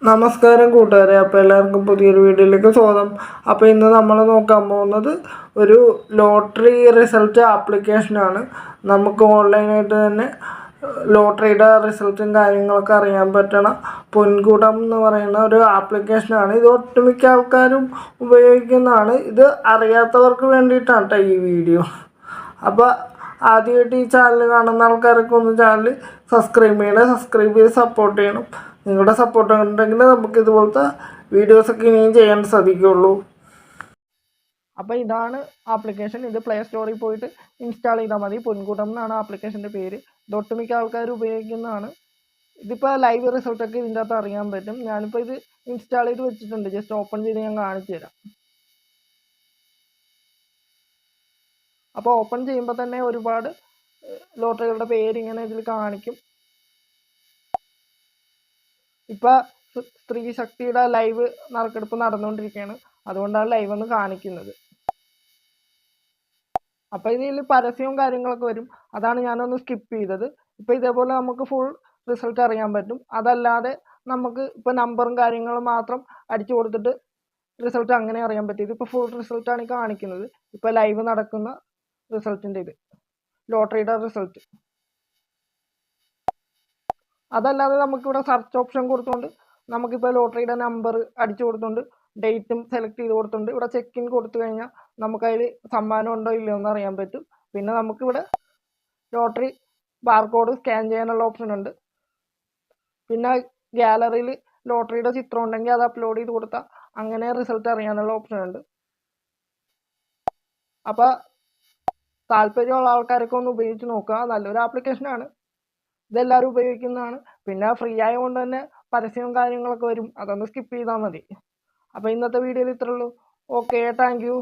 നമസ്കാരം കൂട്ടുകാരെ. അപ്പോൾ എല്ലാവർക്കും പുതിയൊരു വീഡിയോയിലേക്ക് സ്വാഗതം. അപ്പോൾ ഇന്ന് നമ്മൾ നോക്കാൻ പോകുന്നത് ഒരു ലോട്ടറി റിസൾട്ട് ആപ്ലിക്കേഷനാണ്. നമുക്ക് ഓൺലൈനായിട്ട് തന്നെ ലോട്ടറിയുടെ റിസൾട്ടും കാര്യങ്ങളൊക്കെ അറിയാൻ പറ്റണ പൊൻകുടം എന്ന് പറയുന്ന ഒരു ആപ്ലിക്കേഷനാണ്. ഇത് ഒട്ടുമിക്ക ആൾക്കാരും ഉപയോഗിക്കുന്നതാണ്. ഇത് അറിയാത്തവർക്ക് വേണ്ടിയിട്ടാണ് കേട്ടോ ഈ വീഡിയോ. അപ്പോൾ ആദ്യമായിട്ട് ഈ ചാനൽ കാണുന്ന ആൾക്കാരൊക്കെ ഒന്ന് ചാനൽ സബ്സ്ക്രൈബ് ചെയ്ത് സപ്പോർട്ട് ചെയ്യണം. നിങ്ങളുടെ സപ്പോർട്ട് ഉണ്ടെങ്കിൽ നമുക്ക് ഇതുപോലത്തെ വീഡിയോസൊക്കെ ഇനിയും ചെയ്യാൻ സാധിക്കുകയുള്ളൂ. അപ്പോൾ ഇതാണ് ആപ്ലിക്കേഷൻ. ഇത് പ്ലേ സ്റ്റോറിൽ പോയിട്ട് ഇൻസ്റ്റാൾ ചെയ്താൽ മതി. പൊൻകൂട്ടം എന്നാണ് ആപ്ലിക്കേഷൻ്റെ പേര്. ഇത് ഒട്ടുമിക്ക ആൾക്കാർ ഉപയോഗിക്കുന്നതാണ്. ഇതിപ്പോൾ ലൈവ് റിസൾട്ടൊക്കെ ഇതിൻ്റെ അകത്ത് അറിയാൻ പറ്റും. ഞാനിപ്പോൾ ഇത് ഇൻസ്റ്റാൾ ചെയ്ത് വെച്ചിട്ടുണ്ട്. ജസ്റ്റ് ഓപ്പൺ ചെയ്ത് ഞാൻ കാണിച്ചു തരാം. അപ്പോൾ ഓപ്പൺ ചെയ്യുമ്പോൾ തന്നെ ഒരുപാട് ലോട്ടറികളുടെ പേര് ഇങ്ങനെ ഇതിൽ കാണിക്കും. ഇപ്പോൾ സ്ത്രീ ശക്തിയുടെ ലൈവ് നറുക്കെടുപ്പ് നടന്നുകൊണ്ടിരിക്കുകയാണ്. അതുകൊണ്ടാണ് ലൈവ് ഒന്ന് കാണിക്കുന്നത്. അപ്പോൾ ഇതിൽ പരസ്യവും കാര്യങ്ങളൊക്കെ വരും. അതാണ് ഞാനൊന്ന് സ്കിപ്പ് ചെയ്തത്. ഇപ്പോൾ ഇതേപോലെ നമുക്ക് ഫുൾ റിസൾട്ട് അറിയാൻ പറ്റും. അതല്ലാതെ നമുക്ക് ഇപ്പോൾ നമ്പറും കാര്യങ്ങളും മാത്രം അടിച്ചു കൊടുത്തിട്ട് റിസൾട്ട് അങ്ങനെ അറിയാൻ പറ്റും. ഇതിപ്പോൾ ഫുൾ റിസൾട്ടാണ് കാണിക്കുന്നത്. ഇപ്പോൾ ലൈവ് നടക്കുന്ന റിസൾട്ടിൻ്റെ ഇത് ലോട്ടറിയുടെ റിസൾട്ട്. അതല്ലാതെ നമുക്കിവിടെ സെർച്ച് ഓപ്ഷൻ കൊടുത്തുകൊണ്ട് നമുക്കിപ്പോൾ ലോട്ടറിയുടെ നമ്പർ അടിച്ചു കൊടുത്തുകൊണ്ട് ഡേറ്റും സെലക്ട് ചെയ്ത് കൊടുത്തുകൊണ്ട് ഇവിടെ ചെക്ക് ഇൻ കൊടുത്തു കഴിഞ്ഞാൽ നമുക്കതിൽ സമ്മാനം ഉണ്ടോ ഇല്ലയോ എന്ന് അറിയാൻ പറ്റും. പിന്നെ നമുക്കിവിടെ ലോട്ടറി ബാർകോഡ് സ്കാൻ ചെയ്യാനുള്ള ഓപ്ഷൻ ഉണ്ട്. പിന്നെ ഗാലറിയിൽ ലോട്ടറിയുടെ ചിത്രം ഉണ്ടെങ്കിൽ അത് അപ്ലോഡ് ചെയ്ത് കൊടുത്താൽ അങ്ങനെ റിസൾട്ട് അറിയാനുള്ള ഓപ്ഷൻ ഉണ്ട്. അപ്പോൾ താല്പര്യമുള്ള ആൾക്കാരൊക്കെ ഒന്ന് ഉപയോഗിച്ച് നോക്കുക. നല്ലൊരു ആപ്ലിക്കേഷനാണ്. ഇതെല്ലാവരും ഉപയോഗിക്കുന്നതാണ്. പിന്നെ ഫ്രീ ആയതുകൊണ്ട് തന്നെ പരസ്യവും കാര്യങ്ങളൊക്കെ വരും. അതൊന്ന് സ്കിപ്പ് ചെയ്താൽ മതി. അപ്പോൾ ഇന്നത്തെ വീഡിയോയിൽ ഇത്രേ ഉള്ളൂ. Okay, thank you.